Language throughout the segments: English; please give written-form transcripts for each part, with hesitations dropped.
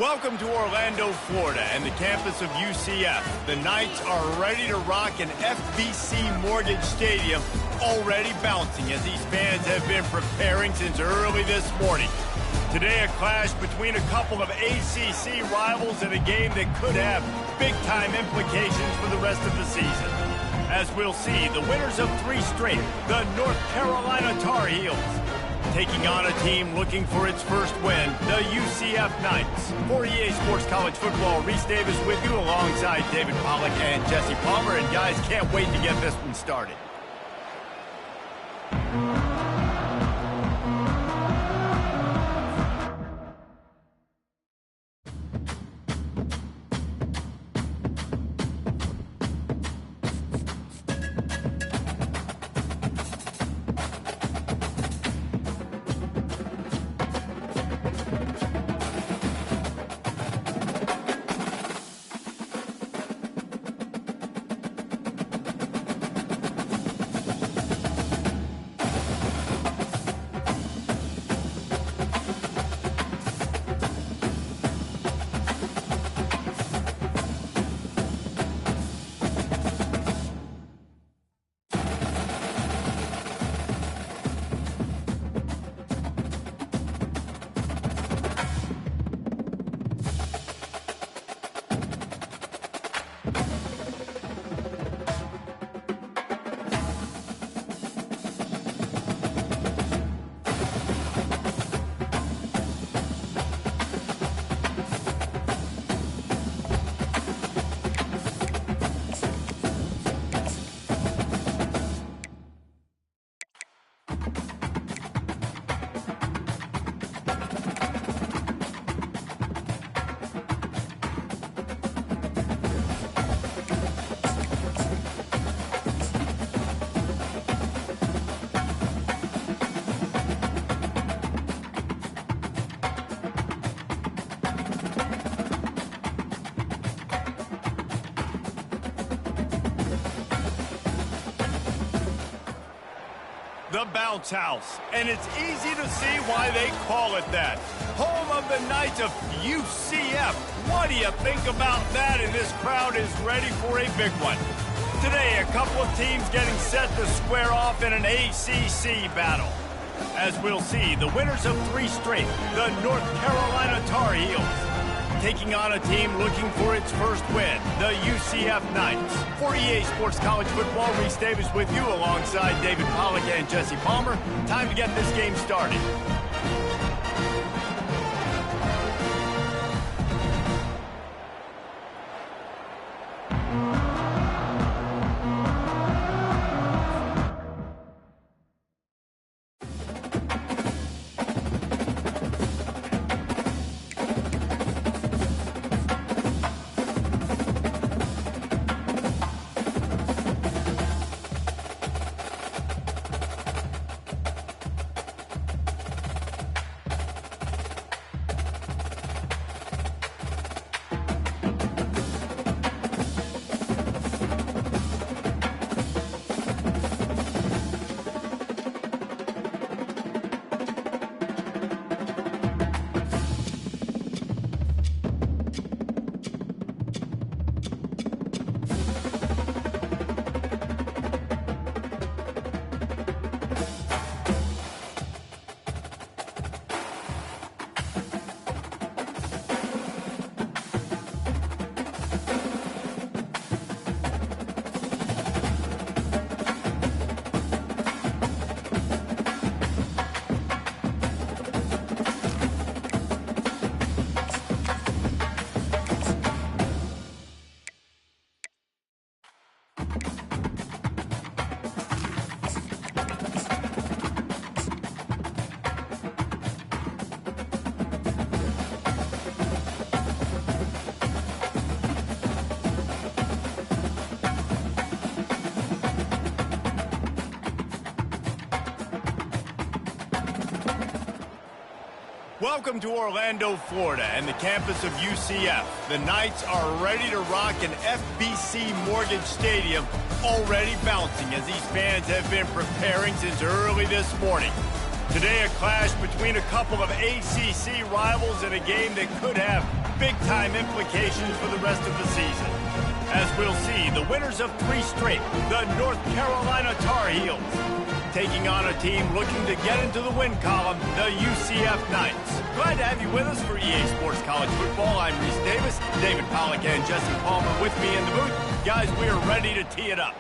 Welcome to Orlando, Florida, and the campus of UCF. The Knights are ready to rock an FBC Mortgage Stadium, already bouncing as these fans have been preparing since early this morning. Today, a clash between a couple of ACC rivals in a game that could have big-time implications for the rest of the season. As we'll see, the winners of 3 straight, the North Carolina Tar Heels, taking on a team looking for its first win, the UCF Knights. For EA Sports College Football, Reese Davis with you alongside David Pollack and Jesse Palmer. And guys, can't wait to get this one started. The Bounce House, and it's easy to see why they call it that. Home of the Knights of UCF. What do you think about that? And this crowd is ready for a big one. Today, a couple of teams getting set to square off in an ACC battle. As we'll see, the winners of 3 straight, the North Carolina Tar Heels, taking on a team looking for its first win, the UCF Knights. For EA Sports College Football, Reese Davis with you alongside David Pollack and Jesse Palmer. Time to get this game started. Welcome to Orlando, Florida, and the campus of UCF. The Knights are ready to rock an FBC Mortgage Stadium, already bouncing as these fans have been preparing since early this morning. Today, a clash between a couple of ACC rivals in a game that could have big-time implications for the rest of the season. As we'll see, the winners of 3 straight, the North Carolina Tar Heels, taking on a team looking to get into the win column, the UCF Knights. Glad to have you with us for EA Sports College Football. I'm Reese Davis, David Pollack and Jesse Palmer with me in the booth. Guys, we are ready to tee it up.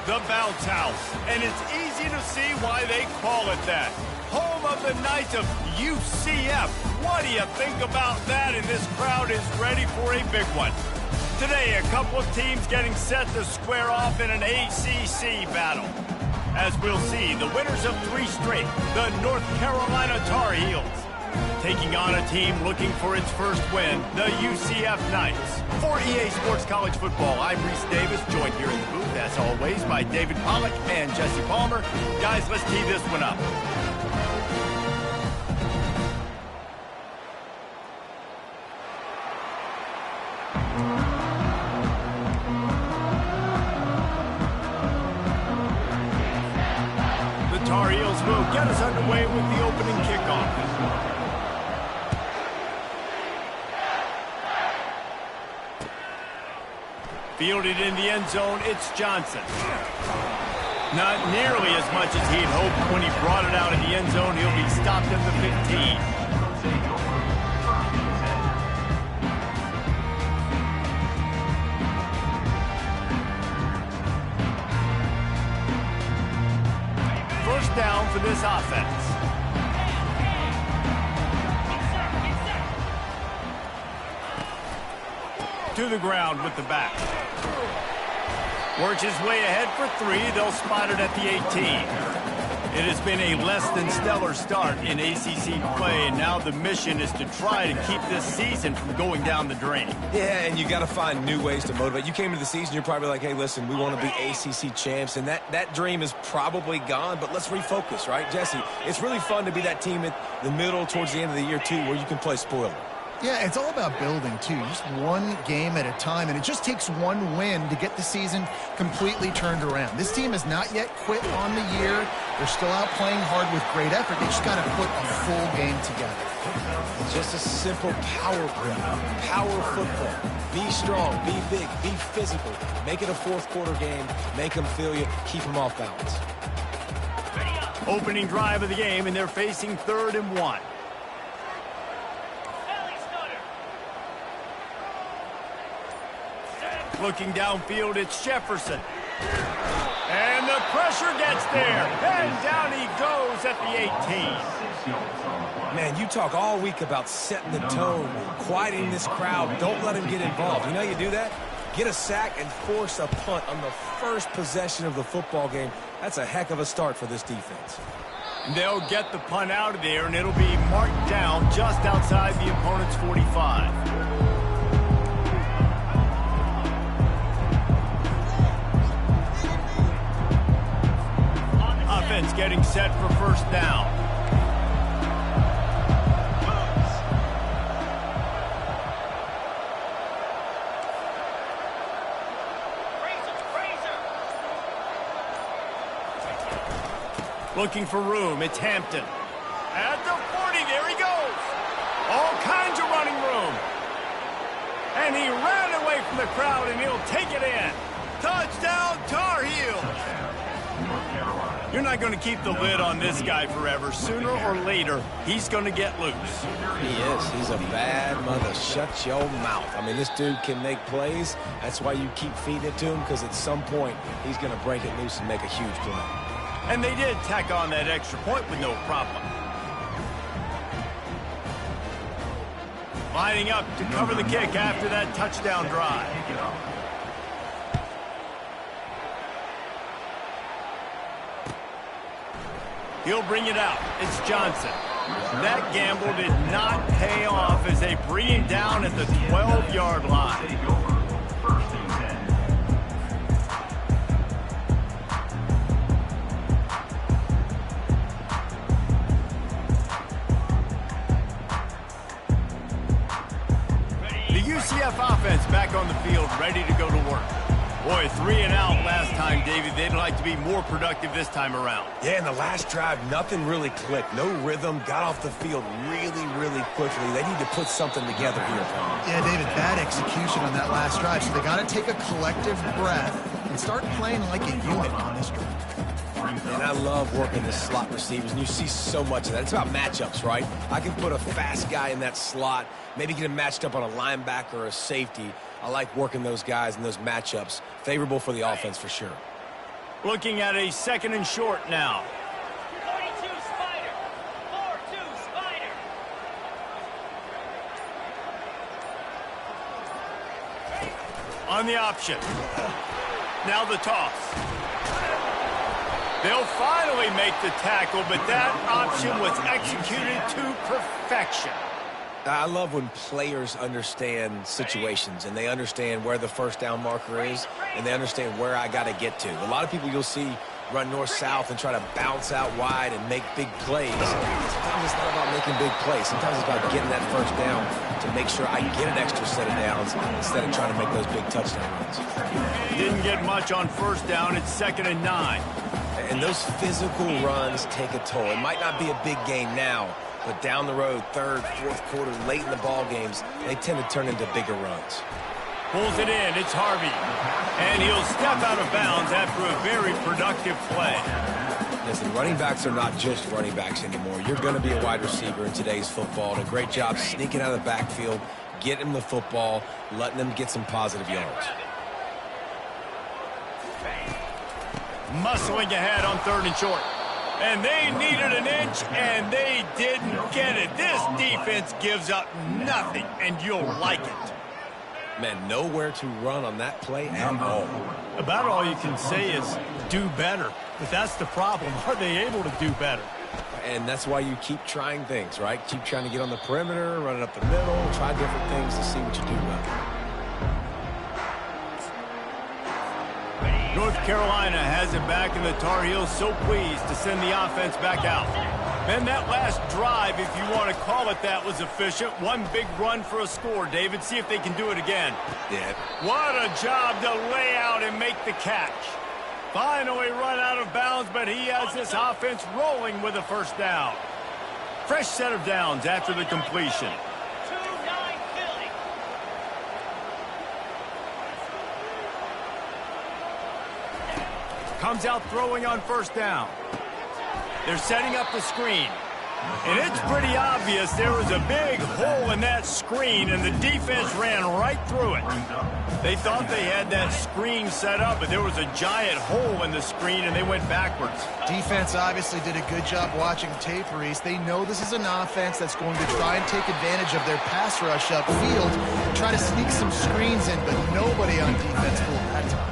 The Bounce House, and it's easy to see why they call it that. Home of the Knights of UCF. What do you think about that? And this crowd is ready for a big one. Today, a couple of teams getting set to square off in an ACC battle. As we'll see, the winners of 3 straight, the North Carolina Tar Heels, taking on a team looking for its first win, the UCF Knights. For EA Sports College Football, I'm Reese Davis, joined here in the booth, as always, by David Pollack and Jesse Palmer. Guys, let's tee this one up. The Tar Heels will get us underway with the opening kickoff. Fielded in the end zone, it's Johnson. Not nearly as much as he'd hoped when he brought it out in the end zone. He'll be stopped at the 15. First down for this offense. To the ground with the back. Works his way ahead for 3. They'll spot it at the 18. It has been a less than stellar start in ACC play, and now the mission is to try to keep this season from going down the drain. Yeah, and you got to find new ways to motivate. You came into the season, you're probably like, hey, listen, we want to be ACC champs, and that dream is probably gone, but let's refocus, right, Jesse? It's really fun to be that team at the middle towards the end of the year, too, where you can play spoiler. Yeah, it's all about building, too. Just one game at a time, and it just takes one win to get the season completely turned around. This team has not yet quit on the year. They're still out playing hard with great effort. They just got to put a full game together. It's just a simple power play, power football. Be strong, be big, be physical. Make it a fourth-quarter game. Make them feel you. Keep them off balance. Opening drive of the game, and they're facing 3rd and 1. Looking downfield, it's Jefferson. And the pressure gets there. And down he goes at the 18. Man, you talk all week about setting the tone, quieting this crowd. Don't let him get involved. You know how you do that? Get a sack and force a punt on the first possession of the football game. That's a heck of a start for this defense. They'll get the punt out of there, and it'll be marked down just outside the opponent's 45. Offense getting set for first down. Looking for room, it's Hampton. At the 40, there he goes. All kinds of running room. And he ran away from the crowd, and he'll take it in. Touchdown, Tar Heels. You're not going to keep the lid on this guy forever. Sooner or later, he's going to get loose. He is. He's a bad mother. Shut your mouth. I mean, this dude can make plays. That's why you keep feeding it to him, because at some point, he's going to break it loose and make a huge play. And they did tack on that extra point with no problem. Lining up to cover the kick after that touchdown drive. He'll bring it out. It's Johnson. That gamble did not pay off as they bring him down at the 12-yard line. The UCF offense back on the field, ready to go to work. Boy, 3 and out last time, David. They'd like to be more productive this time around. Yeah, in the last drive, nothing really clicked. No rhythm, got off the field really, really quickly. They need to put something together here. Yeah, David, bad execution on that last drive. So they got to take a collective breath and start playing like a unit on this drive. And I love working the slot receivers, and you see so much of that. It's about matchups, right? I can put a fast guy in that slot, maybe get him matched up on a linebacker or a safety. I like working those guys in those matchups. Favorable for the offense for sure. Looking at a 2nd and short now. 42 Spider. 4-2 Spider. On the option. Now the toss. They'll finally make the tackle, but that option was executed to perfection. I love when players understand situations and they understand where the first down marker is and they understand where I got to get to. A lot of people you'll see run north-south and try to bounce out wide and make big plays. Sometimes it's not about making big plays. Sometimes it's about getting that first down to make sure I get an extra set of downs instead of trying to make those big touchdown runs. Didn't get much on first down. It's 2nd and 9. And those physical runs take a toll. It might not be a big game now, but down the road, 3rd, 4th quarter, late in the ball games, they tend to turn into bigger runs. Pulls it in. It's Harvey. And he'll step out of bounds after a very productive play. Listen, running backs are not just running backs anymore. You're going to be a wide receiver in today's football. And a great job sneaking out of the backfield, getting him the football, letting them get some positive yards. Muscling ahead on 3rd and short. And they needed an inch, and they didn't get it. This defense gives up nothing, and you'll like it. Man, nowhere to run on that play at all. About all you can say is do better. But that's the problem. Are they able to do better? And that's why you keep trying things, right? Keep trying to get on the perimeter, run it up the middle, try different things to see what you do well. North Carolina has it back, and the Tar Heels so pleased to send the offense back out. And that last drive, if you want to call it that, was efficient. One big run for a score. David, see if they can do it again. Yeah. What a job to lay out and make the catch. Finally run out of bounds, but he has this offense rolling with a first down. Fresh set of downs after the completion. 2-9 Philly. Comes out throwing on first down. They're setting up the screen. And it's pretty obvious there was a big hole in that screen, and the defense ran right through it. They thought they had that screen set up, but there was a giant hole in the screen, and they went backwards. Defense obviously did a good job watching tape, Reese. They know this is an offense that's going to try and take advantage of their pass rush upfield, try to sneak some screens in, but nobody on defense pulled that time.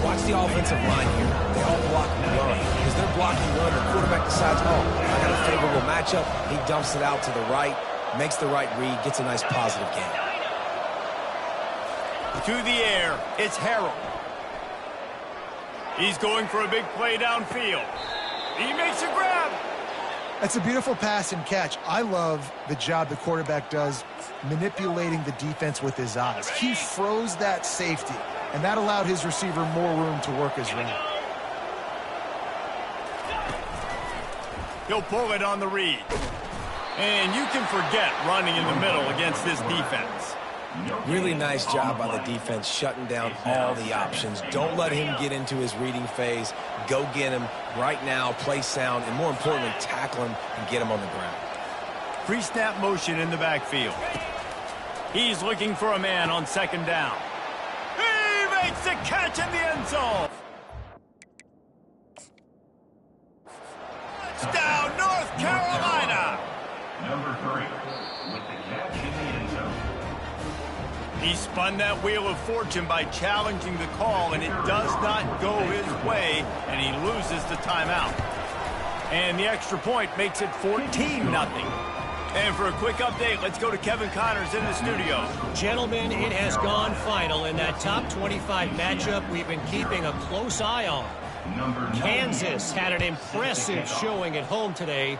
Watch the offensive line here. They all block and run. Because they're blocking run, the quarterback decides, oh, I got a favorable matchup. He dumps it out to the right, makes the right read, gets a nice positive gain. To the air, it's Harrell. He's going for a big play downfield. He makes a grab. That's a beautiful pass and catch. I love the job the quarterback does manipulating the defense with his eyes. He froze that safety, and that allowed his receiver more room to work his route. He'll pull it on the read. And you can forget running in the middle against this defense. Really nice job by the defense shutting down all the options. Don't let him get into his reading phase. Go get him right now, play sound, and more importantly, tackle him and get him on the ground. Pre-snap motion in the backfield. He's looking for a man on second down. He makes the catch in the end zone. Touchdown, North Carolina. Number 3 with the catch in the end zone. He spun that wheel of fortune by challenging the call, and it does not go his way, and he loses the timeout. And the extra point makes it 14-0. And for a quick update, let's go to Kevin Connors in the studio. Gentlemen, it has gone final in that top 25 matchup we've been keeping a close eye on. Kansas had an impressive showing at home today,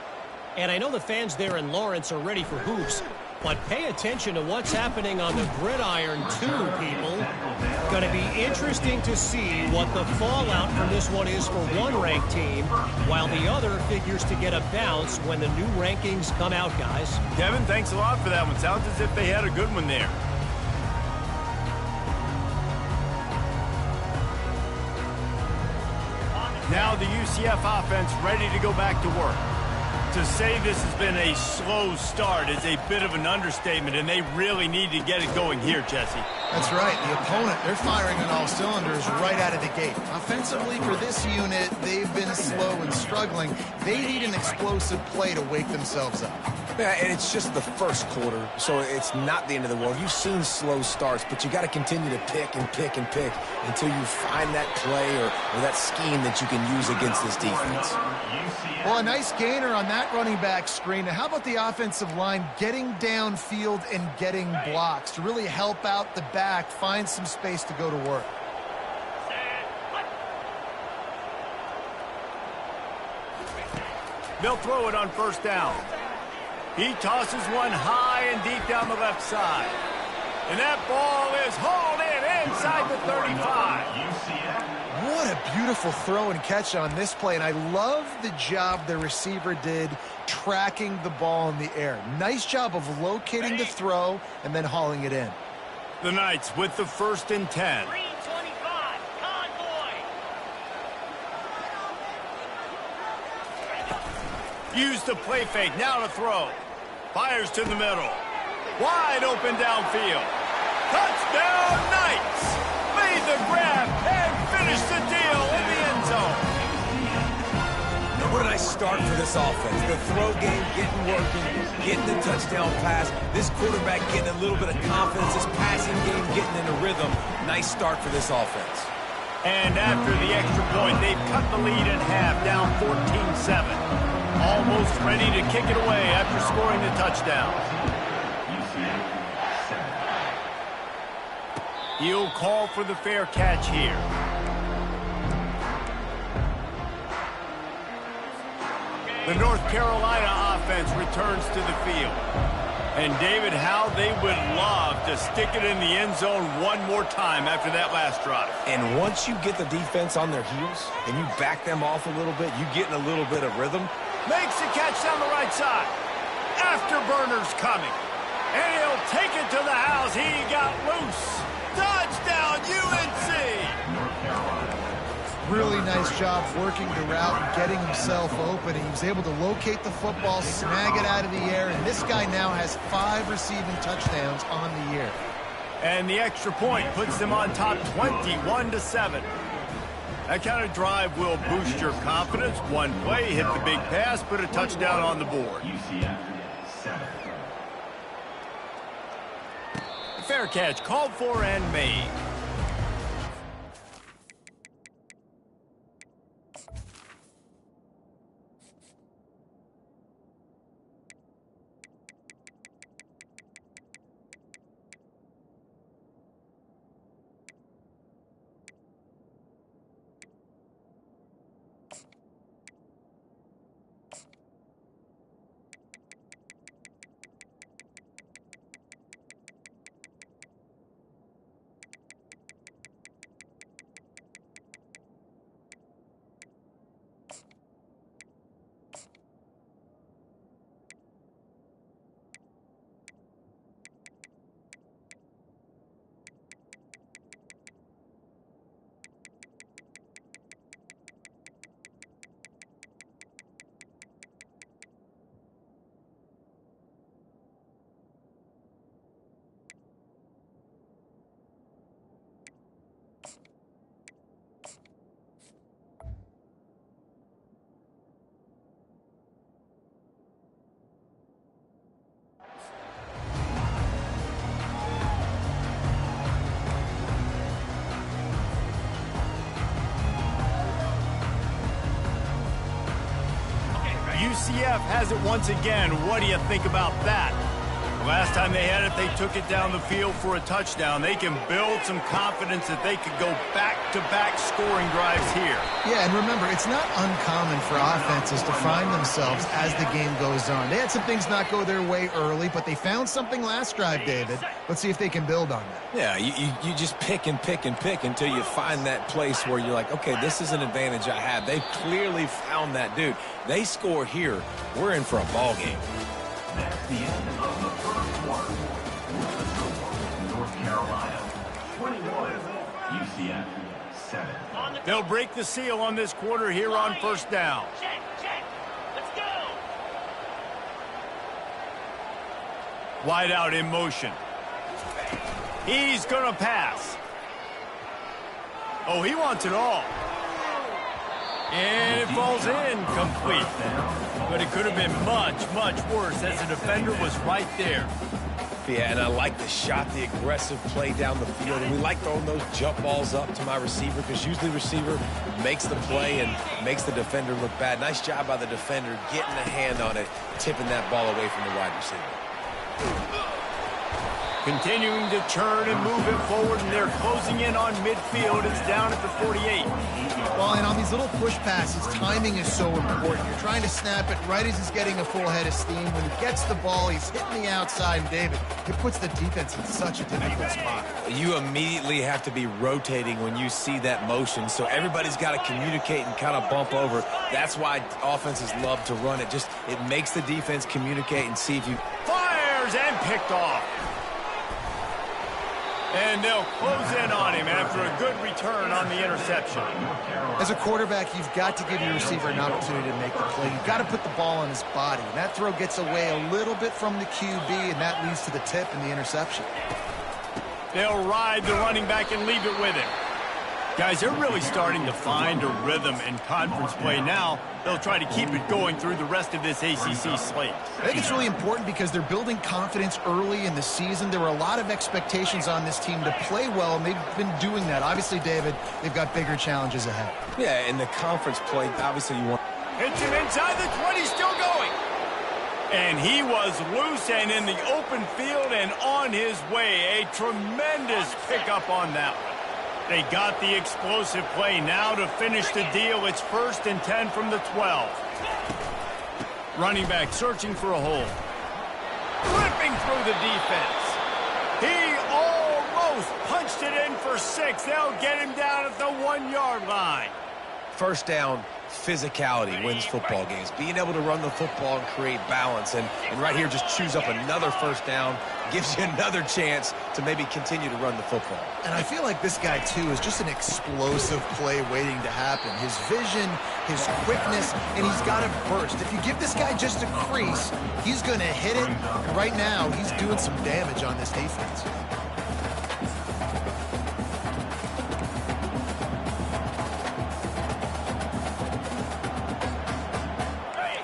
and I know the fans there in Lawrence are ready for hoops, but pay attention to what's happening on the gridiron too, people. Going to be interesting to see what the fallout from this one is for one ranked team, while the other figures to get a bounce when the new rankings come out, guys. Kevin, thanks a lot for that one. Sounds as if they had a good one there. Now the UCF offense ready to go back to work. To say this has been a slow start is a bit of an understatement, and they really need to get it going here, Jesse. That's right. The opponent, they're firing on all cylinders right out of the gate. Offensively, for this unit, they've been slow and struggling. They need an explosive play to wake themselves up. Yeah, and it's just the first quarter, so it's not the end of the world. You've seen slow starts, but you got to continue to pick and pick and pick until you find that play or that scheme that you can use against this defense. Well, a nice gainer on that running back screen. Now, how about the offensive line getting downfield and getting blocks to really help out the back, find some space to go to work? They'll throw it on first down. He tosses one high and deep down the left side. And that ball is hauled in inside the 35. What a beautiful throw and catch on this play, and I love the job the receiver did tracking the ball in the air. Nice job of locating the throw and then hauling it in. The Knights with the 1st and 10. 3:25, Convoy. Use the play fake, now to throw. Fires to the middle. Wide open downfield. Touchdown, Knights! Made the grab and finished the deal in the end zone. What a nice start for this offense. The throw game getting working, getting the touchdown pass. This quarterback getting a little bit of confidence. This passing game getting in a rhythm. Nice start for this offense. And after the extra point, they've cut the lead in half, down 14-7. Almost ready to kick it away after scoring the touchdown. He'll call for the fair catch here. The North Carolina offense returns to the field. And David, how they would love to stick it in the end zone one more time after that last drive. And once you get the defense on their heels and you back them off a little bit, you get in a little bit of rhythm. Makes the catch down the right side. Afterburner's coming. And he'll take it to the house. He got loose. Touchdown, UNC! Really nice job working the route and getting himself open. He was able to locate the football, snag it out of the air, and this guy now has 5 receiving touchdowns on the year. And the extra point puts them on top 21-7. That kind of drive will boost your confidence. One play, hit the big pass, put a touchdown on the board. Fair catch, called for and made. UCF has it once again. What do you think about that? The last time they had it, they took it down the field for a touchdown. They can build some confidence that they could go back-to-back scoring drives here. Yeah, and remember, it's not uncommon for offenses to find themselves as the game goes on. They had some things not go their way early, but they found something last drive, David. Let's see if they can build on that. Yeah, you just pick and pick and pick until you find that place where you're like, okay, this is an advantage I have. They clearly found that, dude. They score here, we're in for a ball game. That's the end of the first quarter. North Carolina 21, UCF 7. They'll break the seal on this quarter here on first down. Check, check. Let's go. Wide out in motion. He's going to pass. Oh, he wants it all. And it falls in complete. But it could have been much, much worse as the defender was right there. Yeah, and I like the shot, the aggressive play down the field. And we like throwing those jump balls up to my receiver because usually the receiver makes the play and makes the defender look bad. Nice job by the defender getting a hand on it, tipping that ball away from the wide receiver. Continuing to turn and move it forward, and they're closing in on midfield. It's down at the 48. Well, and on these little push passes, timing is so important. You're trying to snap it right as he's getting a full head of steam. When he gets the ball, he's hitting the outside, and David, it puts the defense in such a difficult spot. You immediately have to be rotating when you see that motion, so everybody's got to communicate and kind of bump over. That's why offenses love to run it. It makes the defense communicate and see if you... Fires and picked off. And they'll close in on him after a good return on the interception. As a quarterback, you've got to give your receiver an opportunity to make the play. You've got to put the ball on his body. And that throw gets away a little bit from the QB, and that leads to the tip and the interception. They'll ride the running back and leave it with him. Guys, they're really starting to find a rhythm in conference play now. They'll try to keep it going through the rest of this ACC slate. I think it's really important because they're building confidence early in the season. There were a lot of expectations on this team to play well, and they've been doing that. Obviously, David, they've got bigger challenges ahead. Yeah, in the conference play, obviously you want... Hits him inside the 20, still going. And he was loose and in the open field and on his way. A tremendous pickup on that one. They got the explosive play. Now to finish the deal, it's 1st and 10 from the 12. Running back searching for a hole. Ripping through the defense. He almost punched it in for 6. They'll get him down at the 1-yard line. First down, physicality wins football games. Being able to run the football and create balance. And right here, just choose up another first down. Gives you another chance to maybe continue to run the football. And I feel like this guy, too, is just an explosive play waiting to happen. His vision, his quickness, and he's got a burst. If you give this guy just a crease, he's going to hit it. And right now, he's doing some damage on this defense.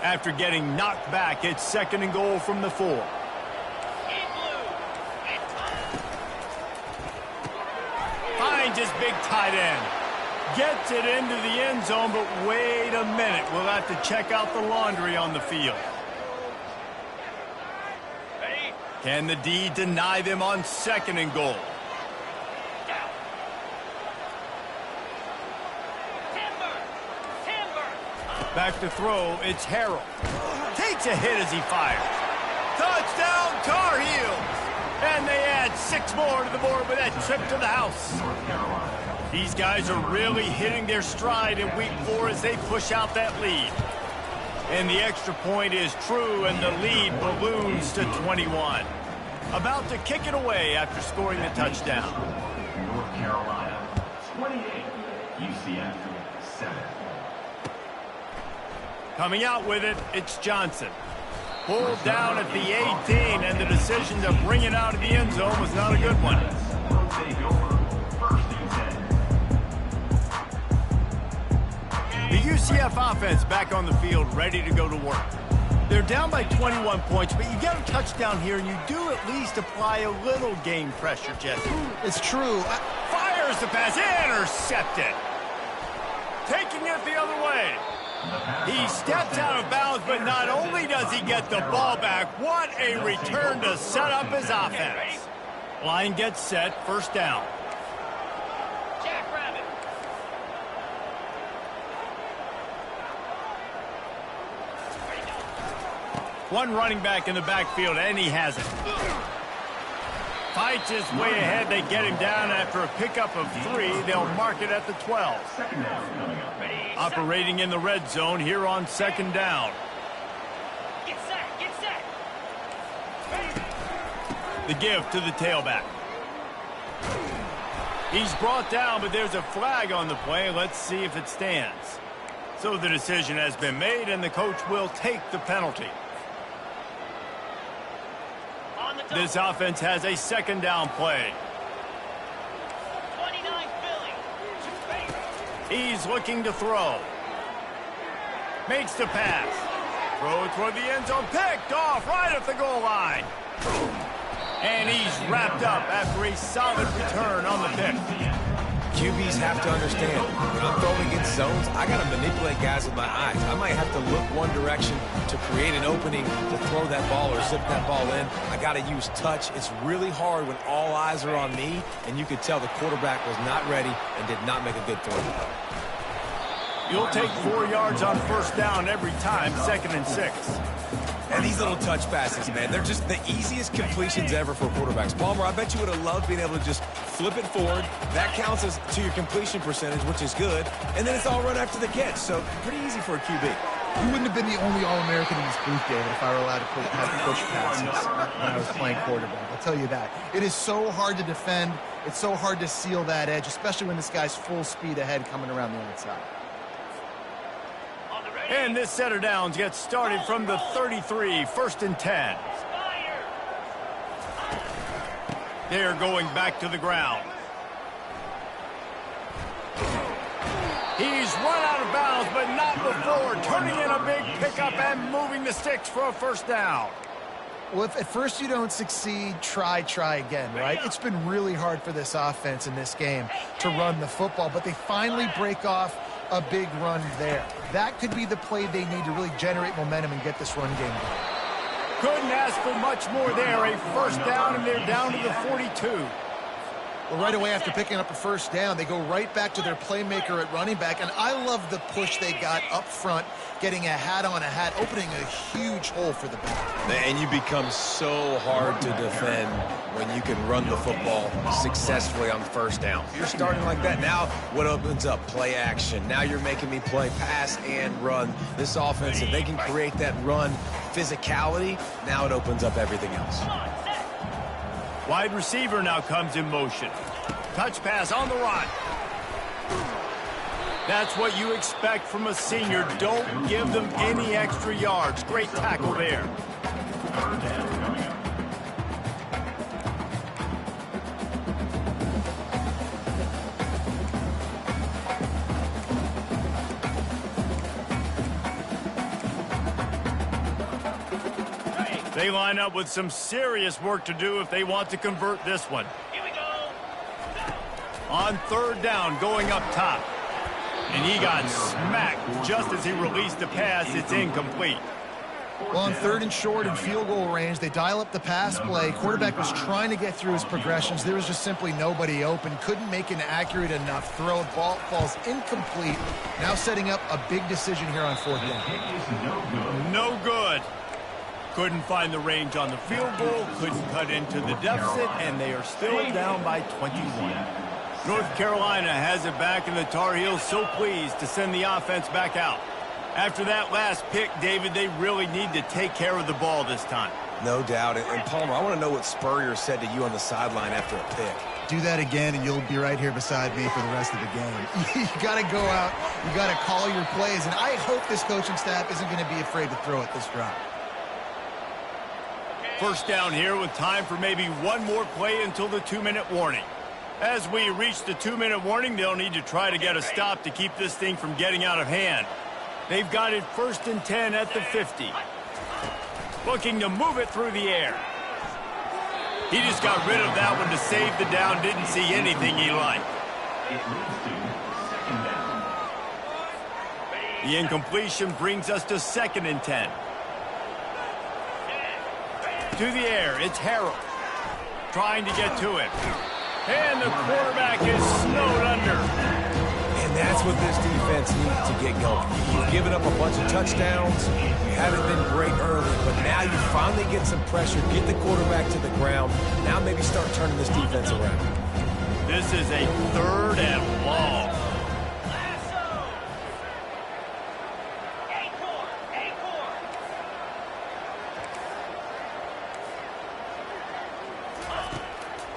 After getting knocked back, it's 2nd and goal from the 4. Finds his big tight end. Gets it into the end zone, but wait a minute. We'll have to check out the laundry on the field. Can the D deny them on 2nd and goal? Back to throw, it's Harrell. Takes a hit as he fires. Touchdown, Tar Heels! And they add 6 more to the board with that trip to the house. These guys are really hitting their stride in week 4 as they push out that lead. And the extra point is true, and the lead balloons to 21. About to kick it away after scoring the touchdown. North Carolina 28, UCF 7. Coming out with it, it's Johnson. Pulled down at the 18, and the decision to bring it out of the end zone was not a good one. Will take over 1st and 10. The UCF offense back on the field, ready to go to work. They're down by 21 points, but you get a touchdown here, and you do at least apply a little game pressure, Jesse. It's true. Fires the pass, intercepted. Taking it the other way. He steps out of bounds, but not only does he get the ball back, what a return to set up his offense. Line gets set, first down. Jackrabbit. One running back in the backfield, and he has it. Fights his way ahead. They get him down after a pickup of 3. They'll mark it at the 12. Operating in the red zone here on second down. Get set, get set. The give to the tailback. He's brought down, but there's a flag on the play. Let's see if it stands. So the decision has been made, and the coach will take the penalty. This offense has a second down play. 29 Philly. He's looking to throw. Makes the pass. Throw toward the end zone. Picked off right at the goal line. And he's wrapped up after a solid return on the pick. QBs have to understand, when I'm throwing against zones, I got to manipulate guys with my eyes. I might have to look one direction to create an opening to throw that ball or zip that ball in. I got to use touch. It's really hard when all eyes are on me, and you could tell the quarterback was not ready and did not make a good throw. You'll take 4 yards on first down every time, 2nd and 6. And these little touch passes, man, they're just the easiest completions ever for quarterbacks. Palmer, I bet you would have loved being able to just flip it forward. That counts as to your completion percentage, which is good. And then it's all run after the catch, so pretty easy for a QB. You wouldn't have been the only All-American in this booth, David, if I were allowed to have push passes when I was playing quarterback. I'll tell you that. It is so hard to defend. It's so hard to seal that edge, especially when this guy's full speed ahead coming around the outside. And this set of downs gets started from the 33, 1st and 10. They're going back to the ground. He's run out of bounds, but not before turning in a big pickup and moving the sticks for a first down. Well, if at first you don't succeed, try again, right? It's been really hard for this offense in this game to run the football, but they finally break off a big run there. That could be the play they need to really generate momentum and get this run game going. Couldn't ask for much more there. A first down, and they're down to the 42. Well, right away after picking up a first down, they go right back to their playmaker at running back, and I love the push they got up front, getting a hat on a hat, opening a huge hole for the back. And you become so hard to defend when you can run the football successfully on first down. You're starting like that. Now what opens up? Play action. Now you're making me play pass and run. This offense, if they can create that run physicality, now it opens up everything else. Wide receiver now comes in motion. Touch pass on the run. That's what you expect from a senior. Don't give them any extra yards. Great tackle there. They line up with some serious work to do if they want to convert this one. Here we go. On third down, going up top. And he got smacked just as he released the pass. It's incomplete. Well, on 3rd and short and field goal range, they dial up the pass play. Quarterback was trying to get through his progressions. There was just simply nobody open. Couldn't make an accurate enough throw. Ball falls incomplete. Now setting up a big decision here on 4th down. No good. Couldn't find the range on the field goal, couldn't cut into the deficit, and they are still down by 21. North Carolina has it back, and the Tar Heels so pleased to send the offense back out. After that last pick, David, they really need to take care of the ball this time. No doubt. And Palmer, I want to know what Spurrier said to you on the sideline after a pick. Do that again, and you'll be right here beside me for the rest of the game. You got to go out. You got to call your plays, and I hope this coaching staff isn't going to be afraid to throw it this drive. First down here with time for maybe one more play until the 2-minute warning. As we reach the 2-minute warning, they'll need to try to get a stop to keep this thing from getting out of hand. They've got it 1st and 10 at the 50. Looking to move it through the air. He just got rid of that one to save the down. Didn't see anything he liked. The incompletion brings us to 2nd and 10. To the air, it's Harold. Trying to get to it. And the quarterback is snowed under. And that's what this defense needs to get going. You've given up a bunch of touchdowns. You haven't been great early, but now you finally get some pressure, get the quarterback to the ground. Now maybe start turning this defense around. This is a 3rd and long.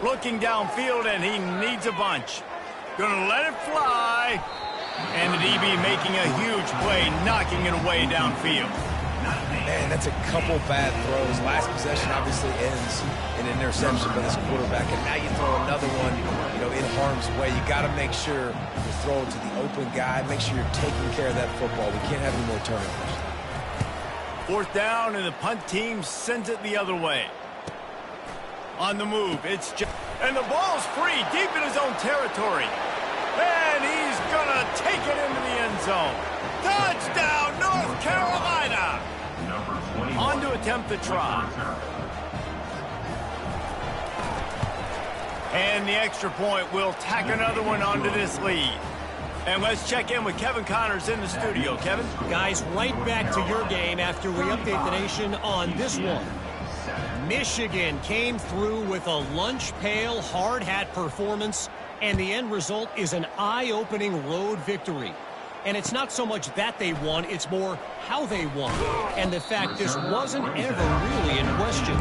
Looking downfield, and he needs a bunch. Gonna let it fly. And the DB making a huge play, knocking it away downfield. Man, that's a couple bad throws. Last possession obviously ends in an interception by this quarterback, and now you throw another one, in harm's way. You got to make sure you throw it to the open guy. Make sure you're taking care of that football. We can't have any more turnovers. 4th down, and the punt team sends it the other way. On the move, and the ball's free deep in his own territory. And he's gonna take it into the end zone. Touchdown, North Carolina! On to attempt the try. And the extra point will tack another one onto this lead. And let's check in with Kevin Connors in the studio. Kevin? Guys, right back to your game after we update the nation on this one. Michigan came through with a lunch pail hard hat performance, and the end result is an eye-opening road victory. And it's not so much that they won, it's more how they won. And the fact this wasn't ever really in question.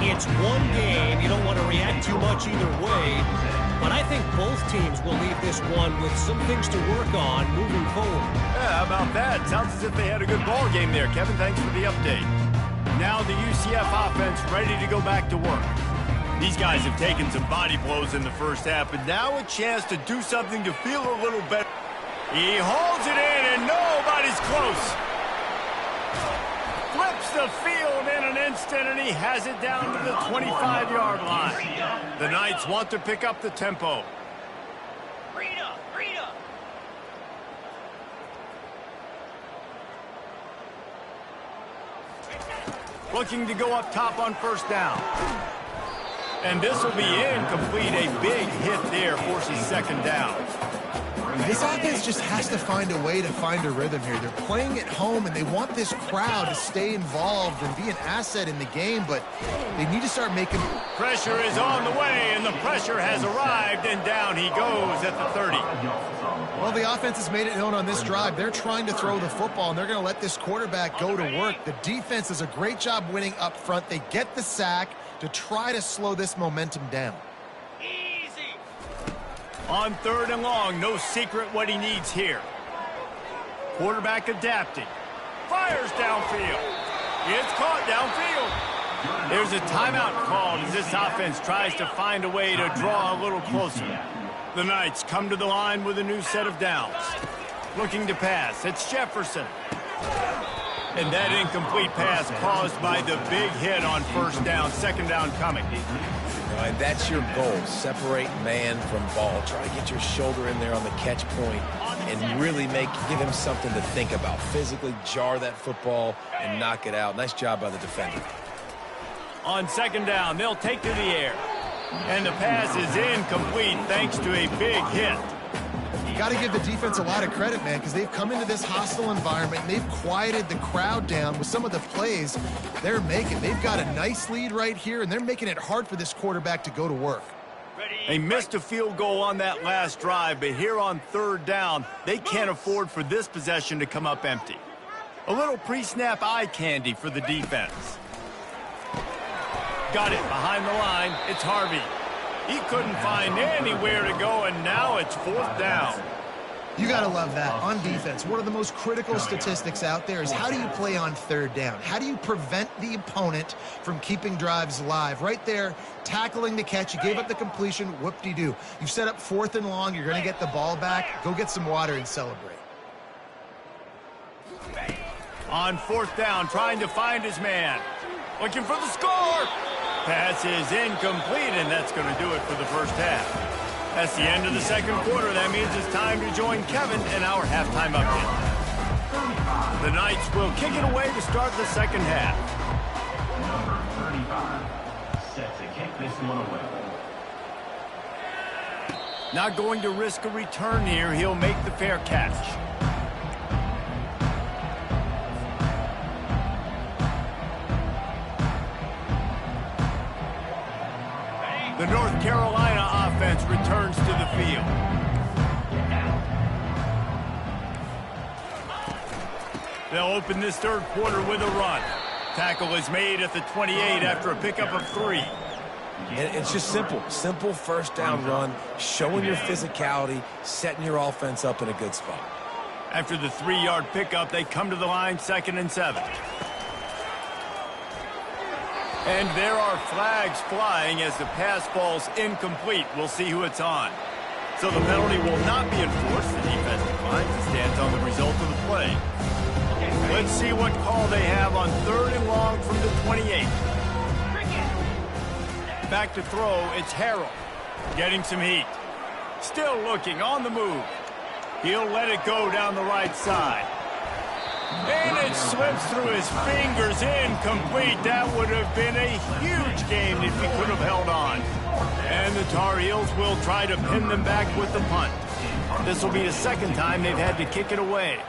It's one game, you don't want to react too much either way, but I think both teams will leave this one with some things to work on moving forward. Yeah, how about that? Sounds as if they had a good ball game there, Kevin. Thanks for the update. Now the UCF offense ready to go back to work. These guys have taken some body blows in the first half, but now a chance to do something to feel a little better. He holds it in, and nobody's close. Flips the field in an instant, and he has it down to the 25-yard line. The Knights want to pick up the tempo. Looking to go up top on 1st down. And this will be incomplete. A big hit there forces 2nd down. This offense just has to find a way to find a rhythm here. They're playing at home, and they want this crowd to stay involved and be an asset in the game, but they need to start making... Pressure is on the way, and the pressure has arrived, and down he goes at the 30. Well, the offense has made it known on this drive. They're trying to throw the football, and they're going to let this quarterback go to work. The defense does a great job winning up front. They get the sack to try to slow this momentum down. On 3rd and long, no secret what he needs here. Quarterback adapting. Fires downfield. It's caught downfield. There's a timeout called as this offense tries to find a way to draw a little closer. The Knights come to the line with a new set of downs. Looking to pass. It's Jefferson. And that incomplete pass caused by the big hit on 1st down. 2nd down coming. And that's your goal. Separate man from ball. Try to get your shoulder in there on the catch point and really give him something to think about. Physically jar that football and knock it out. Nice job by the defender. On 2nd down, they'll take to the air. And the pass is incomplete thanks to a big hit. You got to give the defense a lot of credit, man, because they've come into this hostile environment, and they've quieted the crowd down with some of the plays they're making. They've got a nice lead right here, and they're making it hard for this quarterback to go to work. They missed a field goal on that last drive, but here on 3rd down, they can't afford for this possession to come up empty. A little pre-snap eye candy for the defense. Got it behind the line. It's Harvey. He couldn't find anywhere to go, and now it's 4th down. You got to love that. On defense, one of the most critical statistics out there is how do you play on 3rd down? How do you prevent the opponent from keeping drives alive? Right there, tackling the catch. You gave up the completion. Whoop-de-doo. You've set up 4th and long. You're going to get the ball back. Go get some water and celebrate. On 4th down, trying to find his man. Looking for the score. Pass is incomplete, and that's going to do it for the 1st half. That's the end of the 2nd quarter. That means it's time to join Kevin in our halftime update. The Knights will kick it away to start the second half. Number 35, set to kick this one away. Not going to risk a return here. He'll make the fair catch. The North Carolina offense returns to the field. They'll open this third quarter with a run. Tackle is made at the 28 after a pickup of 3. And it's just simple first down run, showing your physicality, setting your offense up in a good spot. After the 3-yard pickup, they come to the line, 2nd and 7. And there are flags flying as the pass falls incomplete. We'll see who it's on. So the penalty will not be enforced. The defense declines and stands on the result of the play. Let's see what call they have on 3rd and long from the 28. Back to throw, it's Harrell. Getting some heat. Still looking, on the move. He'll let it go down the right side. And it slips through his fingers, incomplete. That would have been a huge game if he could have held on. And the Tar Heels will try to pin them back with the punt. This will be the second time they've had to kick it away.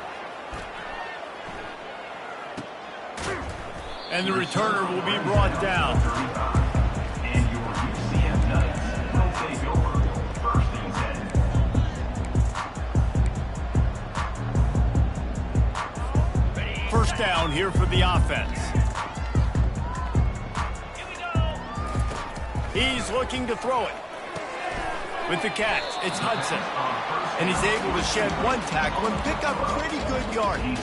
And the returner will be brought down. And your UCF Knights will take over 1st and 10. First down here for the offense. Here we go. He's looking to throw it. With the catch, it's Hudson. And he's able to shed 1 tackle and pick up pretty good yardage.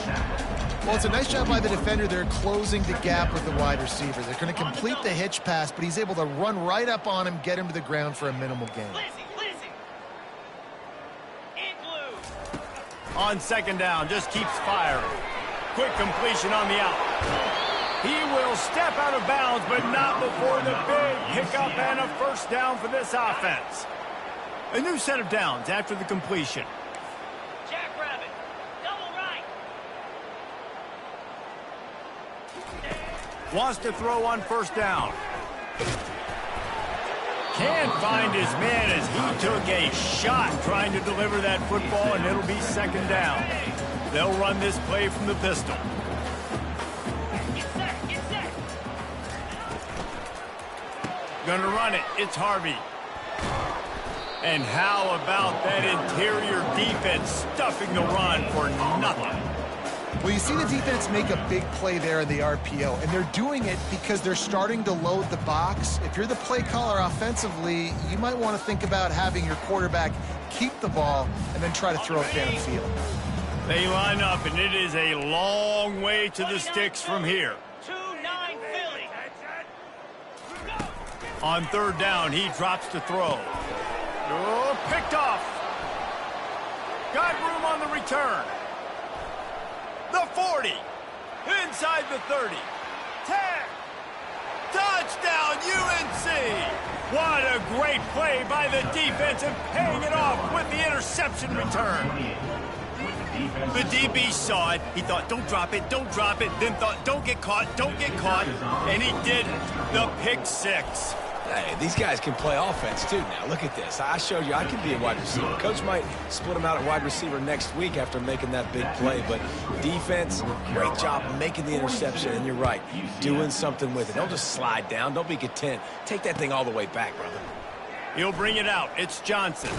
Well, it's a nice job by the defender. They're closing the gap with the wide receiver. They're going to complete the hitch pass, but he's able to run right up on him, get him to the ground for a minimal gain. Lizzie. In glue. On 2nd down, just keeps firing. Quick completion on the out. He will step out of bounds, but not before the big pickup and a first down for this offense. A new set of downs after the completion. Jackrabbit. Double right. Wants to throw on 1st down. Can't find his man as he took a shot trying to deliver that football, and it'll be 2nd down. They'll run this play from the pistol. Get set. Get set. Gonna run it. It's Harvey. And how about that interior defense stuffing the run for nothing? Well, you see the defense make a big play there in the RPO, and they're doing it because they're starting to load the box. If you're the play caller offensively, you might want to think about having your quarterback keep the ball and then try to throw it downfield. They line up, and it is a long way to the sticks from here. 2-9 Philly. On 3rd down, he drops to throw. Oh, picked off. Got room on the return. The 40. Inside the 30. 10. Touchdown, UNC. What a great play by the defense and paying it off with the interception return. The DB saw it. He thought, don't drop it, then thought, don't get caught, and he didn't. The pick 6. Hey, these guys can play offense, too. Now, look at this. I showed you I can be a wide receiver. Coach might split him out at wide receiver next week after making that big play. But defense, great job making the interception. And you're right, doing something with it. Don't just slide down. Don't be content. Take that thing all the way back, brother. He'll bring it out. It's Johnson.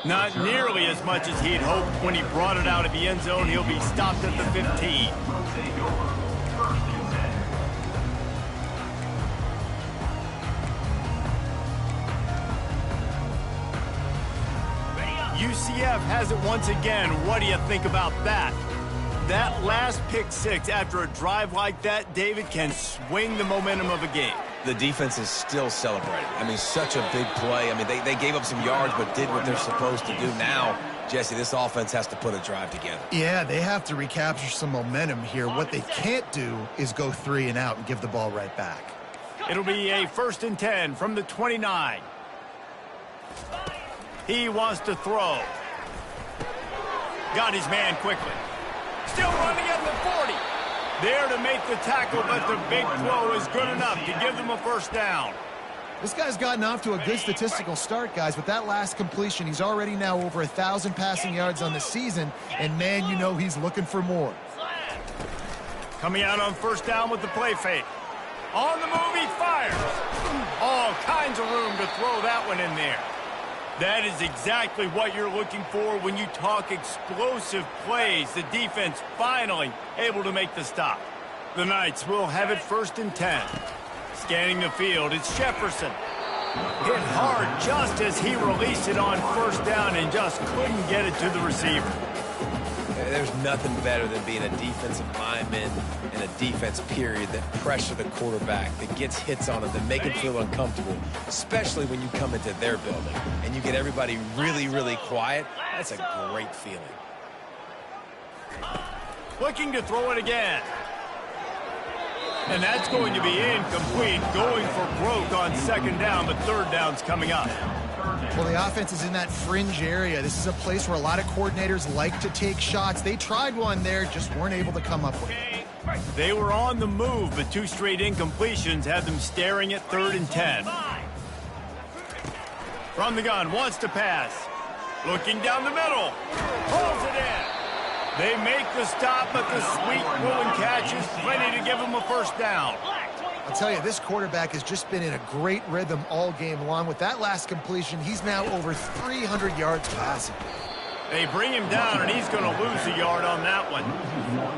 Not nearly as much as he'd hoped when he brought it out of the end zone. He'll be stopped at the 15. UCF has it once again. What do you think about that? That last pick 6 after a drive like that, David, can swing the momentum of a game. The defense is still celebrating. I mean, such a big play. I mean, they gave up some yards but did what they're supposed to do. Now, Jesse, this offense has to put a drive together. Yeah, they have to recapture some momentum here. What they can't do is go 3 and out and give the ball right back. It'll be a 1st and 10 from the 29. He wants to throw. Got his man quickly. Still running at the 40. There to make the tackle, but the big throw is good enough to give them a first down. This guy's gotten off to a good statistical start, guys. With that last completion, he's already now over 1,000 passing yards on the season, and man, you know he's looking for more. Coming out on first down with the play fake. On the move, he fires. All kinds of room to throw that one in there. That is exactly what you're looking for when you talk explosive plays. The defense finally able to make the stop. The Knights will have it 1st and 10. Scanning the field, it's Jefferson. Hit hard just as he released it on first down and just couldn't get it to the receiver. There's nothing better than being a defensive lineman and a defense period that pressure the quarterback, that gets hits on him, that make him feel uncomfortable, especially when you come into their building and you get everybody really, really quiet. That's a great feeling. Looking to throw it again. And that's going to be incomplete, going for broke on 2nd down, but 3rd down's coming up. Well, the offense is in that fringe area. This is a place where a lot of coordinators like to take shots. They tried one there, just weren't able to come up with it. They were on the move, but 2 straight incompletions had them staring at 3rd and 10. From the gun, wants to pass. Looking down the middle. Pulls it in. They make the stop, but the sweet pulling catch is plenty to give them a first down. I'll tell you, this quarterback has just been in a great rhythm all game long. With that last completion, he's now over 300 yards passing. They bring him down, and he's going to lose a yard on that one.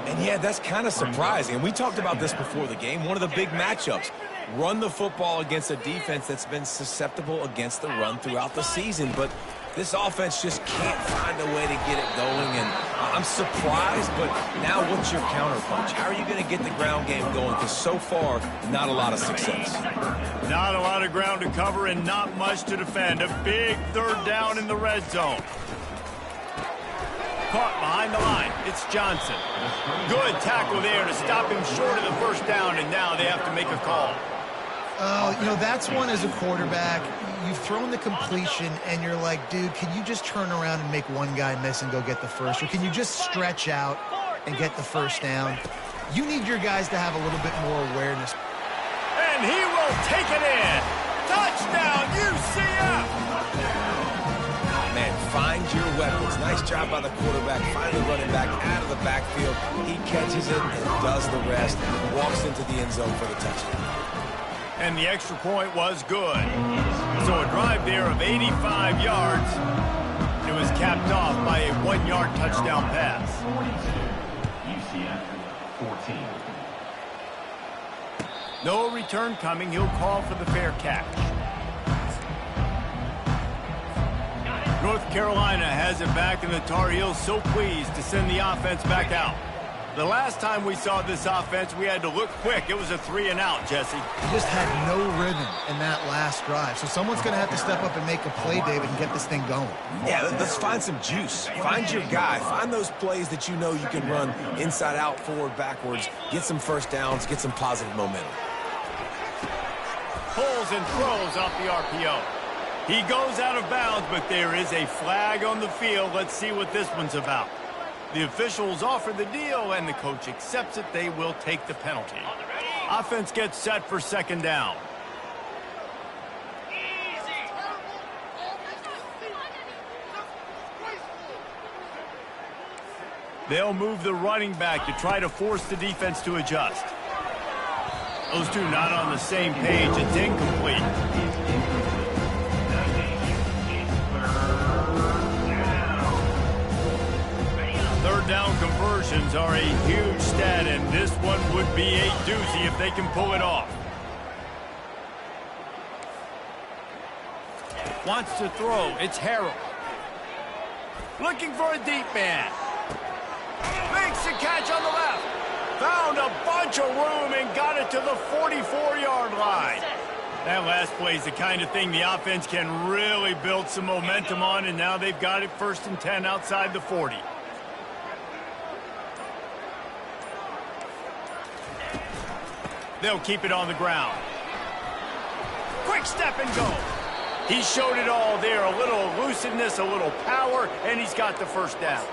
And yeah, that's kind of surprising. And we talked about this before the game. One of the big matchups. Run the football against a defense that's been susceptible against the run throughout the season. But this offense just can't find a way to get it going. And I'm surprised, but now what's your counterpunch? How are you going to get the ground game going? Because so far, not a lot of success. Not a lot of ground to cover and not much to defend. A big 3rd down in the red zone. Caught behind the line. It's Johnson. Good tackle there to stop him short of the first down, and now they have to make a call. You know, that's one as a quarterback. You've thrown the completion, and you're like, dude, can you just turn around and make one guy miss and go get the first? Or can you just stretch out and get the first down? You need your guys to have a little bit more awareness. And he will take it in. Touchdown, UCF! Man, find your weapons. Nice job by the quarterback, finally running back out of the backfield. He catches it and does the rest, walks into the end zone for the touchdown. And the extra point was good. So a drive there of 85 yards. It was capped off by a 1-yard touchdown pass. UCF 14. No return coming. He'll call for the fair catch. North Carolina has it back, and the Tar Heels so pleased to send the offense back out. The last time we saw this offense, we had to look quick. It was a 3-and-out, Jesse. They just had no rhythm in that last drive. So someone's going to have to step up and make a play, David, and get this thing going. Yeah, let's find some juice. Find your guy. Find those plays that you know you can run inside out, forward, backwards. Get some first downs. Get some positive momentum. Pulls and throws off the RPO. He goes out of bounds, but there is a flag on the field. Let's see what this one's about. The officials offer the deal, and the coach accepts it. They will take the penalty. Offense gets set for 2nd down. They'll move the running back to try to force the defense to adjust. Those two not on the same page. It's incomplete. 3rd down conversions are a huge stat, and this one would be a doozy if they can pull it off. Wants to throw. It's Harrell. Looking for a deep man. Makes the catch on the left. Found a bunch of room and got it to the 44-yard line. That last play is the kind of thing the offense can really build some momentum on, and now they've got it 1st and 10 outside the 40. They'll keep it on the ground. Quick step and go. He showed it all there. A little elusiveness, a little power, and he's got the first down.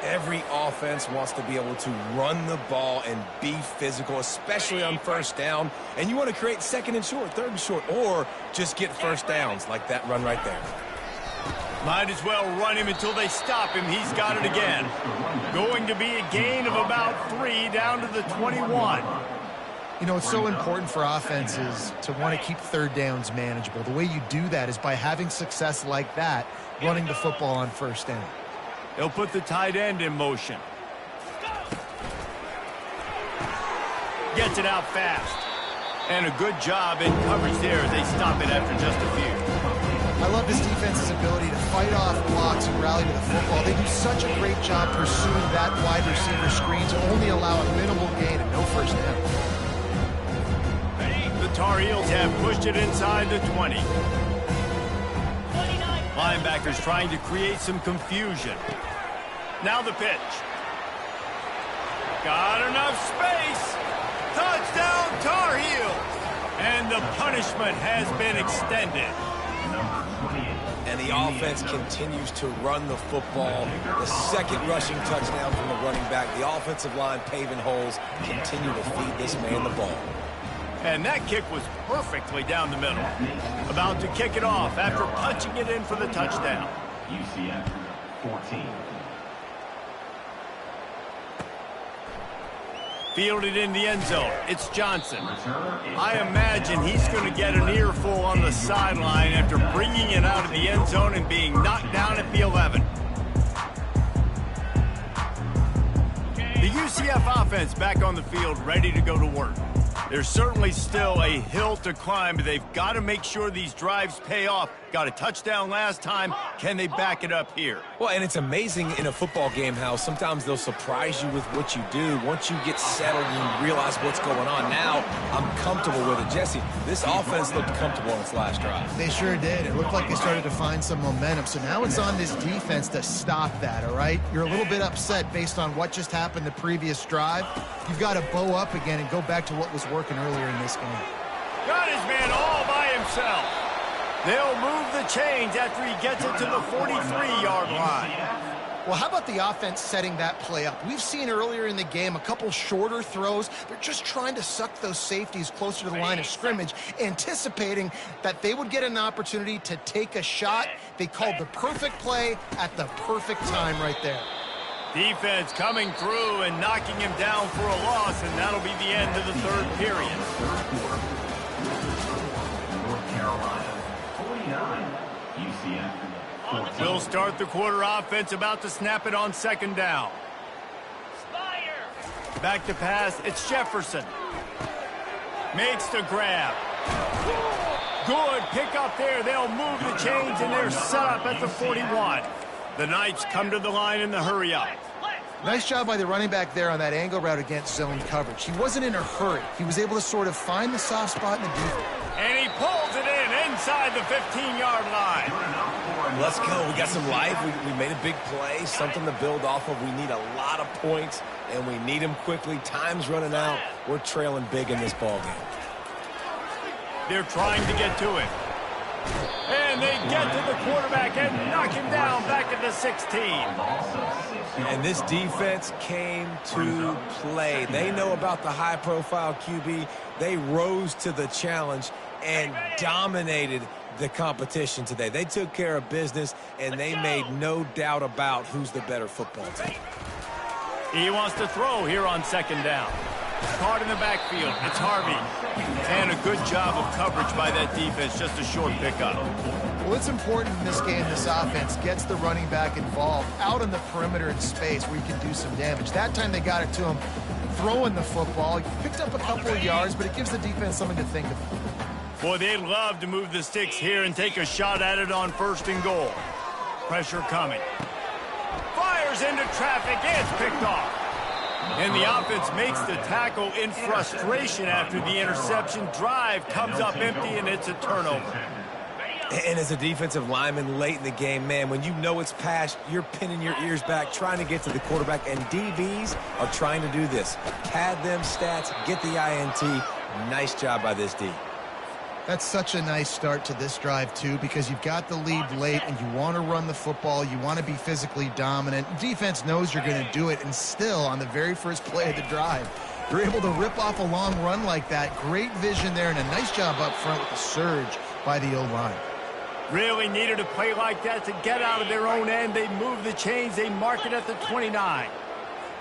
Every offense wants to be able to run the ball and be physical, especially on first down. And you want to create second and short, third and short, or just get first downs like that run right there. Might as well run him until they stop him. He's got it again. Going to be a gain of about 3 down to the 21. You know, it's so important for offenses to want to keep third downs manageable. The way you do that is by having success like that, running the football on first down. They'll put the tight end in motion. Gets it out fast. And a good job in coverage there as they stop it after just a few. I love this defense's ability to fight off blocks and rally to the football. They do such a great job pursuing that wide receiver screen to only allow a minimal gain and no first down. The Tar Heels have pushed it inside the 20. 29. Linebackers trying to create some confusion. Now the pitch. Got enough space. Touchdown Tar Heels. And the punishment has been extended. And the offense continues to run the football. The second rushing touchdown from the running back. The offensive line paving holes, continue to feed this man the ball. And that kick was perfectly down the middle. About to kick it off after punching it in for the touchdown. UCF 14. Fielded in the end zone. It's Johnson. I imagine he's going to get an earful on the sideline after bringing it out of the end zone and being knocked down at the 11. The UCF offense back on the field, ready to go to work. There's certainly still a hill to climb, but they've got to make sure these drives pay off. Got a touchdown last time. Can they back it up here? Well, and it's amazing in a football game how sometimes they'll surprise you with what you do. Once you get settled and you realize what's going on, now I'm comfortable with it. Jesse, this offense looked comfortable on its last drive. They sure did. It looked like they started to find some momentum. So now it's on this defense to stop that, all right? You're a little bit upset based on what just happened the previous drive. You've got to bow up again and go back to what was working earlier in this game. Got his man all by himself. They'll move the chains after he gets it to the 43-yard line. Well, how about the offense setting that play up? We've seen earlier in the game a couple shorter throws. They're just trying to suck those safeties closer to the line of scrimmage, anticipating that they would get an opportunity to take a shot. They called the perfect play at the perfect time right there. Defense coming through and knocking him down for a loss, and that'll be the end of the third period. North Carolina 49. UCF 14. We'll start the quarter offense, about to snap it on second down. Spire. Back to pass, it's Jefferson. Makes the grab. Good pick up there. They'll move the chains, and they're set up at the 41. The Knights come to the line in the hurry up. Nice job by the running back there on that angle route against zone coverage. He wasn't in a hurry. He was able to sort of find the soft spot in the defense. And he pulls it in inside the 15-yard line. Let's go. We got some life. We made a big play, something to build off of. We need a lot of points, and we need them quickly. Time's running out. We're trailing big in this ball game. They're trying to get to it. And they get to the quarterback and knock him down back at the 16. And this defense came to play. They know about the high-profile QB. They rose to the challenge and dominated the competition today. They took care of business, and they made no doubt about who's the better football team. He wants to throw here on second down. Caught in the backfield. It's Harvey. And a good job of coverage by that defense. Just a short pickup. Well, it's important in this game this offense gets the running back involved out on the perimeter in space where you can do some damage. That time they got it to him throwing the football. He picked up a couple of yards, but it gives the defense something to think about. Boy, they'd love to move the sticks here and take a shot at it on first and goal. Pressure coming. Fires into traffic. It's picked off. And the offense makes the tackle in frustration after the interception. Drive comes up empty, and it's a turnover. And as a defensive lineman late in the game, man, when you know it's past, you're pinning your ears back, trying to get to the quarterback, and DBs are trying to do this. Pad them stats, get the INT. Nice job by this D. That's such a nice start to this drive, too, because you've got the lead late and you want to run the football. You want to be physically dominant. Defense knows you're going to do it, and still, on the very first play of the drive, you're able to rip off a long run like that. Great vision there, and a nice job up front with the surge by the O-line. Really needed a play like that to get out of their own end. They move the chains. They mark it at the 29.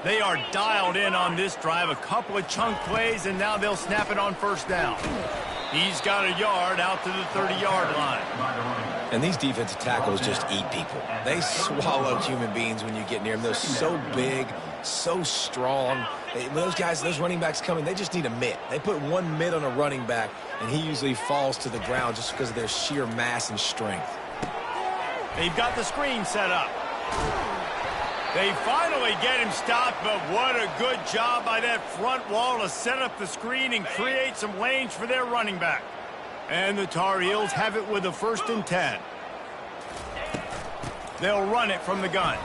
They are dialed in on this drive. A couple of chunk plays, and now they'll snap it on first down. He's got a yard out to the 30-yard line. And these defensive tackles just eat people. They swallow human beings when you get near them. They're so big, so strong. When those guys, those running backs come in, they just need a mitt. They put one mitt on a running back, and he usually falls to the ground just because of their sheer mass and strength. They've got the screen set up. They finally get him stopped, but what a good job by that front wall to set up the screen and create some lanes for their running back. And the Tar Heels have it with a 1st and 10. They'll run it from the gun.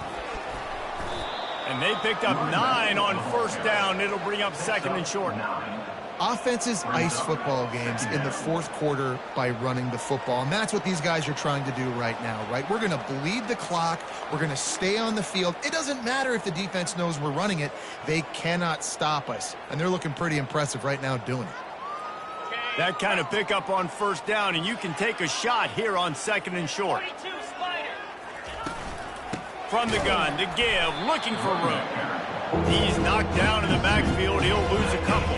And they picked up 9 on first down. It'll bring up 2nd and short. Offenses ice football games in the fourth quarter by running the football, and that's what these guys are trying to do right now, right? We're going to bleed the clock. We're going to stay on the field. It doesn't matter if the defense knows we're running it. They cannot stop us, and they're looking pretty impressive right now doing it. That kind of pickup on first down, and you can take a shot here on 2nd and short. From the gun to give, looking for room. He's knocked down in the backfield. He'll lose a couple.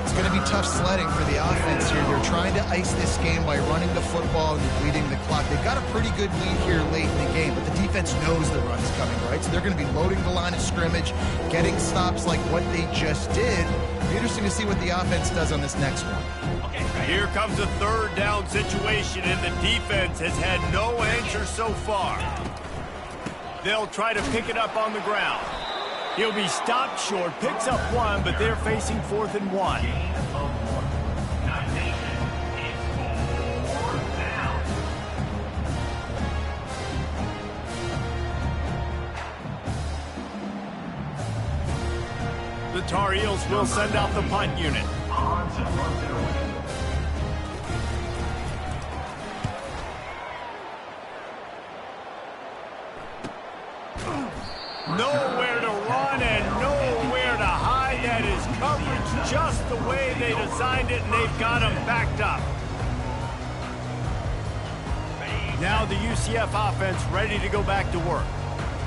It's going to be tough sledding for the offense here. They're trying to ice this game by running the football and bleeding the clock. They've got a pretty good lead here late in the game, but the defense knows the run's coming, right? So they're going to be loading the line of scrimmage, getting stops like what they just did. It'll be interesting to see what the offense does on this next one. Here comes a 3rd down situation, and the defense has had no answer so far. They'll try to pick it up on the ground. He'll be stopped short, picks up 1, but they're facing 4th and 1. The Tar Heels will send out the punt unit. Nowhere to run and nowhere to hide. That is coverage just the way they designed it, and they've got him backed up. Now the UCF offense ready to go back to work.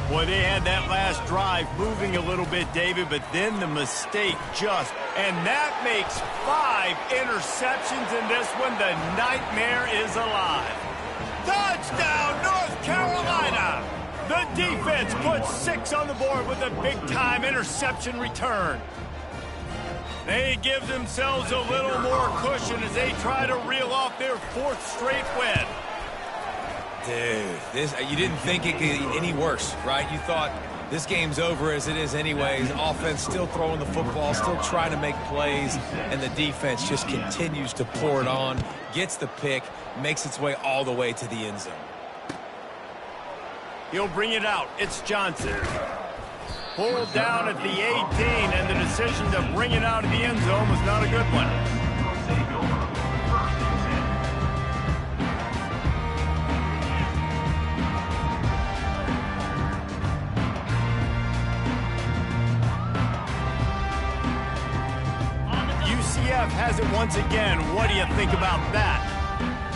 Boy, they had that last drive moving a little bit, David, but then the mistake and that makes 5 interceptions in this one. The nightmare is alive. Touchdown, North Carolina! The defense puts 6 on the board with a big-time interception return. They give themselves a little more cushion as they try to reel off their 4th straight win. Dude, you didn't think it could get any worse, right? You thought this game's over as it is anyways. Offense still throwing the football, still trying to make plays, and the defense just continues to pour it on, gets the pick, makes its way all the way to the end zone. He'll bring it out. It's Johnson. Pulled down at the 18, and the decision to bring it out of the end zone was not a good one. UCF has it once again. What do you think about that?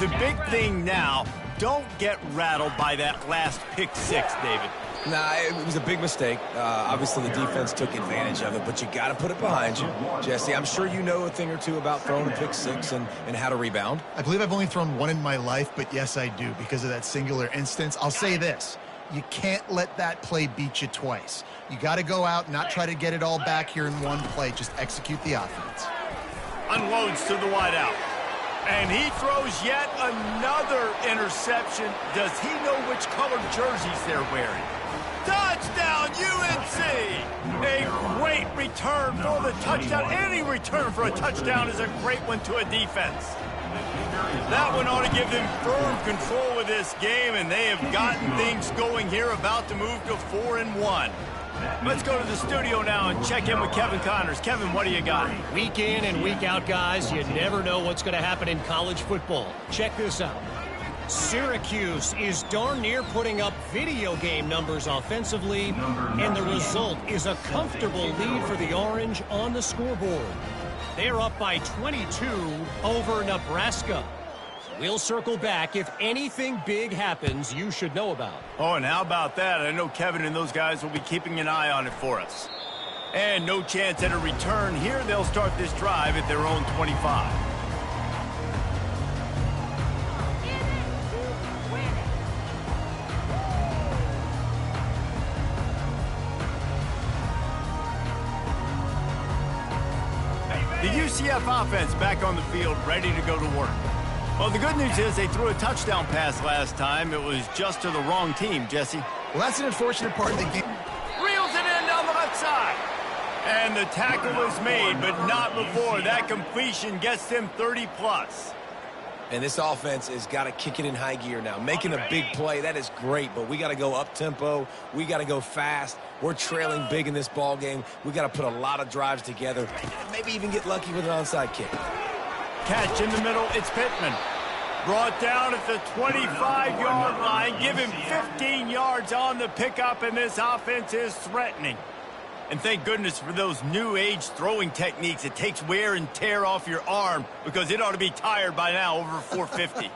The big thing now, don't get rattled by that last pick 6, David. Nah, it was a big mistake. Obviously, the defense took advantage of it, but you got to put it behind you. Jesse, I'm sure you know a thing or two about throwing a pick 6 and how to rebound. I believe I've only thrown 1 in my life, but yes, I do because of that singular instance. I'll say this. You can't let that play beat you twice. You got to go out and not try to get it all back here in one play. Just execute the offense. Unloads to the wideout. And he throws yet another interception. Does he know which colored jerseys they're wearing? Touchdown, UNC! A great return for the touchdown. Any return for a touchdown is a great one to a defense. That one ought to give them firm control of this game, and they have gotten things going here, about to move to 4-1. Let's go to the studio now and check in with Kevin Connors. Kevin, what do you got? Week in and week out, guys, you never know what's going to happen in college football. Check this out. Syracuse is darn near putting up video game numbers offensively, and the result is a comfortable lead for the Orange on the scoreboard. They're up by 22 over Nebraska. We'll circle back if anything big happens you should know about. Oh, and how about that? I know Kevin and those guys will be keeping an eye on it for us. And no chance at a return here. They'll start this drive at their own 25. The UCF offense back on the field, ready to go to work. Well, the good news is they threw a touchdown pass last time. It was just to the wrong team, Jesse. Well, that's an unfortunate part of the game. Reels it in down the left side. And the tackle was made, but not before. That completion gets them 30-plus. And this offense has got to kick it in high gear now. Making a big play, that is great, but we got to go up-tempo. We got to go fast. We're trailing big in this ball game. We got to put a lot of drives together, maybe even get lucky with an onside kick. Catch in the middle, it's Pittman. Brought down at the 25-yard line. Give him 15 yards on the pickup, and this offense is threatening. And thank goodness for those new age throwing techniques. It takes wear and tear off your arm because it ought to be tired by now, over 450.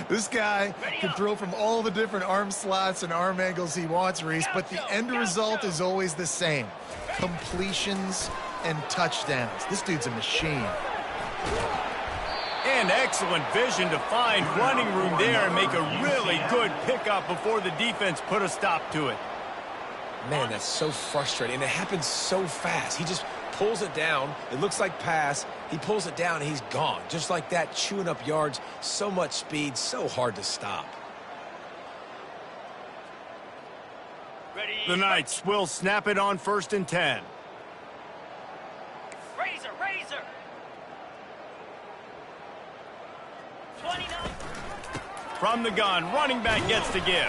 This guy can throw from all the different arm slots and arm angles he wants, Reese, but the end result is always the same. Completions and touchdowns. This dude's a machine. And excellent vision to find running room there and make a really good pickup before the defense put a stop to it. Man, that's so frustrating. And it happens so fast. He just pulls it down. It looks like pass. He pulls it down, and he's gone. Just like that, chewing up yards. So much speed, so hard to stop. The Knights will snap it on 1st and 10. Razor, razor. 29. From the gun, running back gets to give.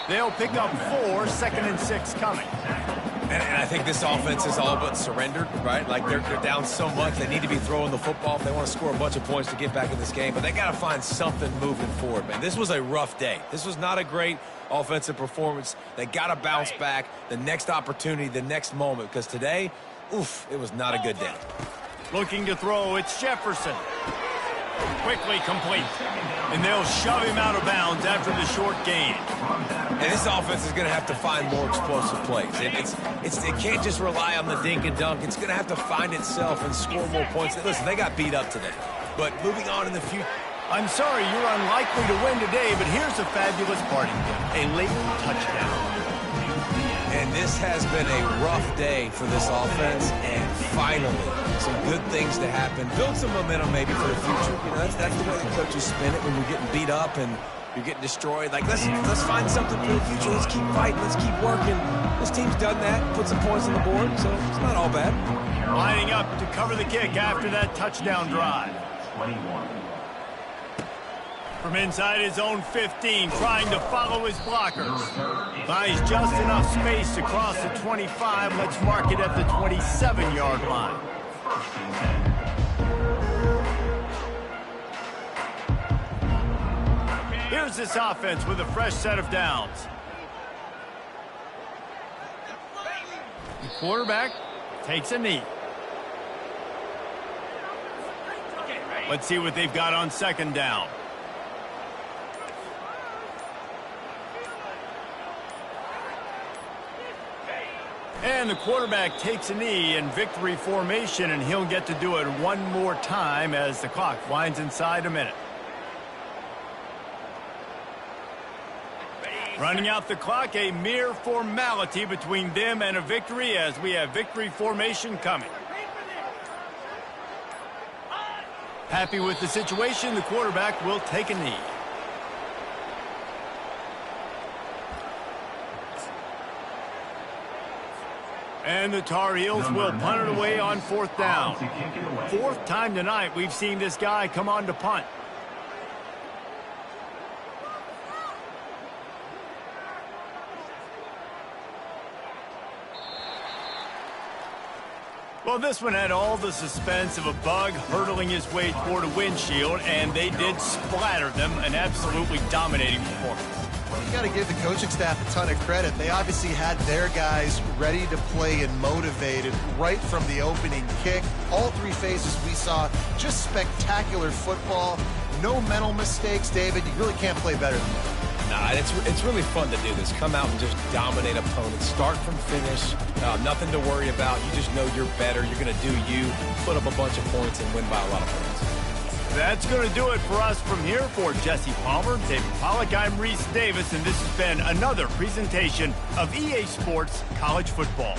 They'll pick up 4, 2nd and 6 coming. And I think this offense is all but surrendered, right? Like they're down so much, they need to be throwing the football if they want to score a bunch of points to get back in this game. But they got to find something moving forward, man. This was a rough day. This was not a great offensive performance. They got to bounce back the next opportunity, the next moment, because today, oof, it was not a good day. Looking to throw, it's Jefferson. Quickly complete. And they'll shove him out of bounds after the short gain. And this offense is going to have to find more explosive plays. It can't just rely on the dink and dunk. It's going to have to find itself and score more points. Listen, they got beat up today. But moving on in the future. I'm sorry you're unlikely to win today, but here's a fabulous parting gift. A late touchdown. And this has been a rough day for this offense, and finally, some good things to happen. Build some momentum maybe for the future. You know, that's the way the coaches spin it when you're getting beat up and you're getting destroyed. Like, let's find something for the future. Let's keep fighting. Let's keep working. This team's done that, put some points on the board, so it's not all bad. Lining up to cover the kick after that touchdown drive. 21. From inside his own 15, trying to follow his blockers. Buys just enough space to cross the 25. Let's mark it at the 27-yard line. Here's this offense with a fresh set of downs. The quarterback takes a knee. Let's see what they've got on 2nd down. And the quarterback takes a knee in victory formation, and he'll get to do it one more time as the clock winds inside a minute. Running out the clock, a mere formality between them and a victory as we have victory formation coming. Happy with the situation, the quarterback will take a knee. And the Tar Heels will punt it away on 4th down. 4th time tonight we've seen this guy come on to punt. Well, this one had all the suspense of a bug hurtling his way toward a windshield, and they did splatter them. An absolutely dominating performance. Well, you got to give the coaching staff a ton of credit. They obviously had their guys ready to play and motivated right from the opening kick. All three phases we saw, just spectacular football. No mental mistakes, David. You really can't play better than that. Nah, it's really fun to do this. Come out and just dominate opponents. Start from finish. Nothing to worry about. You just know you're better. You're going to do you. Put up a bunch of points and win by a lot of points. That's going to do it for us from here. For Jesse Palmer, David Pollack, I'm Reese Davis, and this has been another presentation of EA Sports College Football.